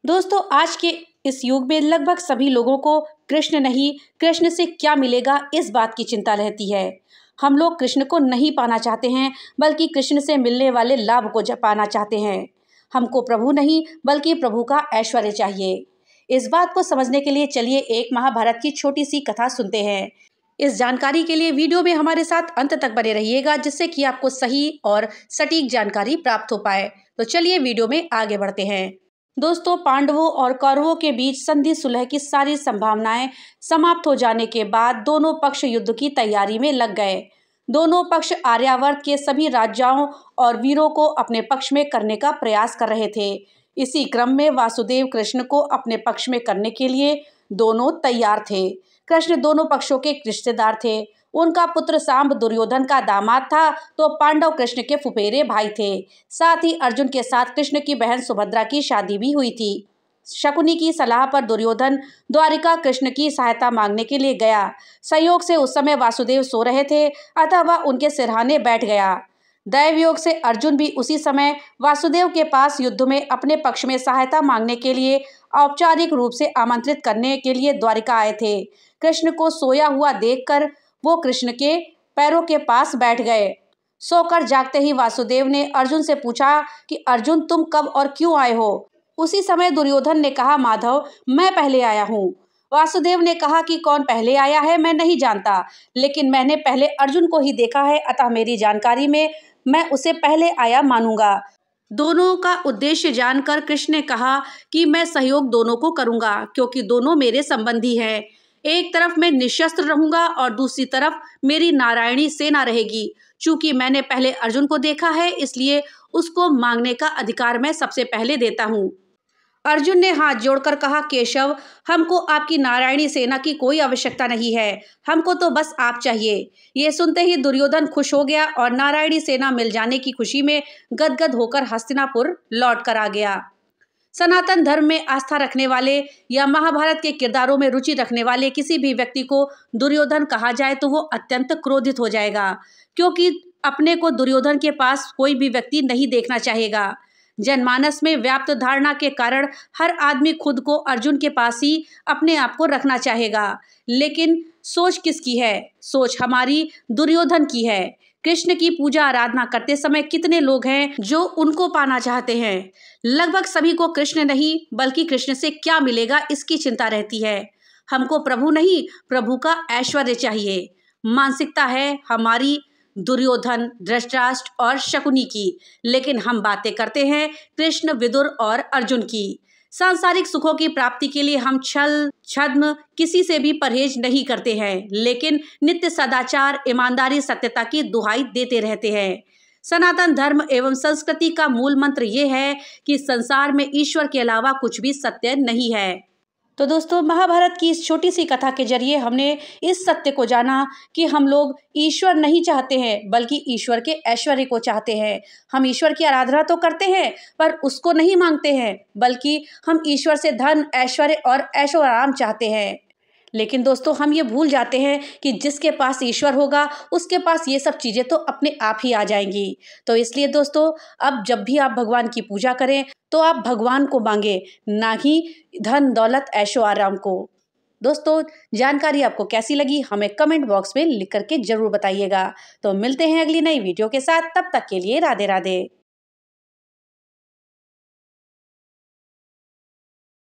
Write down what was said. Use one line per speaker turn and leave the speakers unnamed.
दोस्तों, आज के इस युग में लगभग सभी लोगों को कृष्ण नहीं, कृष्ण से क्या मिलेगा इस बात की चिंता रहती है। हम लोग कृष्ण को नहीं पाना चाहते हैं, बल्कि कृष्ण से मिलने वाले लाभ को पाना चाहते हैं। हमको प्रभु नहीं, बल्कि प्रभु का ऐश्वर्य चाहिए। इस बात को समझने के लिए चलिए एक महाभारत की छोटी सी कथा सुनते हैं। इस जानकारी के लिए वीडियो में हमारे साथ अंत तक बने रहिएगा, जिससे कि आपको सही और सटीक जानकारी प्राप्त हो पाए। तो चलिए वीडियो में आगे बढ़ते हैं। दोस्तों, पांडवों और कौरवों के बीच संधि सुलह की सारी संभावनाएं समाप्त हो जाने के बाद दोनों पक्ष युद्ध की तैयारी में लग गए। दोनों पक्ष आर्यावर्त के सभी राजाओं और वीरों को अपने पक्ष में करने का प्रयास कर रहे थे। इसी क्रम में वासुदेव कृष्ण को अपने पक्ष में करने के लिए दोनों तैयार थे। कृष्ण दोनों पक्षों के रिश्तेदार थे। उनका पुत्र सांब दुर्योधन का दामाद था, तो पांडव कृष्ण के फुफेरे भाई थे। साथ ही अर्जुन के साथ कृष्ण की बहन सुभद्रा की शादी भी हुई थी। शकुनी की सलाह पर दुर्योधन द्वारिका कृष्ण की सहायता मांगने के लिए गया। संयोग से उस समय वासुदेव सो रहे थे, अतः वह उनके सिरहाने बैठ गया। दैवयोग से अर्जुन भी उसी समय वासुदेव के पास युद्ध में अपने पक्ष में सहायता मांगने के लिए औपचारिक रूप से आमंत्रित करने के लिए द्वारिका आए थे। कृष्ण को सोया हुआ देखकर वो कृष्ण के पैरों के पास बैठ गए। सोकर जागते ही वासुदेव ने अर्जुन से पूछा कि अर्जुन, तुम कब और क्यों आए हो? उसी समय दुर्योधन ने कहा, माधव, मैं पहले आया हूँ। वासुदेव ने कहा कि कौन पहले आया है मैं नहीं जानता, लेकिन मैंने पहले अर्जुन को ही देखा है, अतः मेरी जानकारी में मैं उसे पहले आया मानूंगा। दोनों का उद्देश्य जानकर कृष्ण ने कहा कि मैं सहयोग दोनों को करूंगा, क्योंकि दोनों मेरे संबंधी हैं। एक तरफ मैं निशस्त्र रहूंगा और दूसरी तरफ मेरी नारायणी सेना रहेगी। चूंकि मैंने पहले अर्जुन को देखा है, इसलिए उसको मांगने का अधिकार मैं सबसे पहले देता हूँ। अर्जुन ने हाथ जोड़कर कहा, केशव, हमको आपकी नारायणी सेना की कोई आवश्यकता नहीं है, हमको तो बस आप चाहिए। ये सुनते ही दुर्योधन खुश हो गया और नारायणी सेना मिल जाने की खुशी में गदगद होकर हस्तिनापुर लौट कर आ गया। सनातन धर्म में आस्था रखने वाले या महाभारत के किरदारों में रुचि रखने वाले किसी भी व्यक्ति को दुर्योधन कहा जाए तो वो अत्यंत क्रोधित हो जाएगा, क्योंकि अपने को दुर्योधन के पास कोई भी व्यक्ति नहीं देखना चाहेगा। जनमानस में व्याप्त धारणा के कारण हर आदमी खुद को अर्जुन के पास ही अपने आप को रखना चाहेगा, लेकिन सोच किसकी है? सोच हमारी दुर्योधन की है। कृष्ण की पूजा आराधना करते समय कितने लोग हैं जो उनको पाना चाहते हैं? लगभग सभी को कृष्ण नहीं, बल्कि कृष्ण से क्या मिलेगा इसकी चिंता रहती है। हमको प्रभु नहीं, प्रभु का ऐश्वर्य चाहिए। मानसिकता है हमारी दुर्योधन, धृतराष्ट्र और शकुनी की, लेकिन हम बातें करते हैं कृष्ण, विदुर और अर्जुन की। सांसारिक सुखों की प्राप्ति के लिए हम छल छद्म किसी से भी परहेज नहीं करते हैं, लेकिन नित्य सदाचार, ईमानदारी, सत्यता की दुहाई देते रहते हैं। सनातन धर्म एवं संस्कृति का मूल मंत्र ये है कि संसार में ईश्वर के अलावा कुछ भी सत्य नहीं है। तो दोस्तों, महाभारत की इस छोटी सी कथा के जरिए हमने इस सत्य को जाना कि हम लोग ईश्वर नहीं चाहते हैं, बल्कि ईश्वर के ऐश्वर्य को चाहते हैं। हम ईश्वर की आराधना तो करते हैं, पर उसको नहीं मांगते हैं, बल्कि हम ईश्वर से धन, ऐश्वर्य और ऐशो आराम चाहते हैं। लेकिन दोस्तों, हम ये भूल जाते हैं कि जिसके पास ईश्वर होगा उसके पास ये सब चीज़ें तो अपने आप ही आ जाएंगी। तो इसलिए दोस्तों, अब जब भी आप भगवान की पूजा करें तो आप भगवान को मांगे, ना ही धन दौलत ऐशो आराम को। दोस्तों, जानकारी आपको कैसी लगी हमें कमेंट बॉक्स में लिख करके जरूर बताइएगा। तो मिलते हैं अगली नई वीडियो के साथ, तब तक के लिए राधे राधे।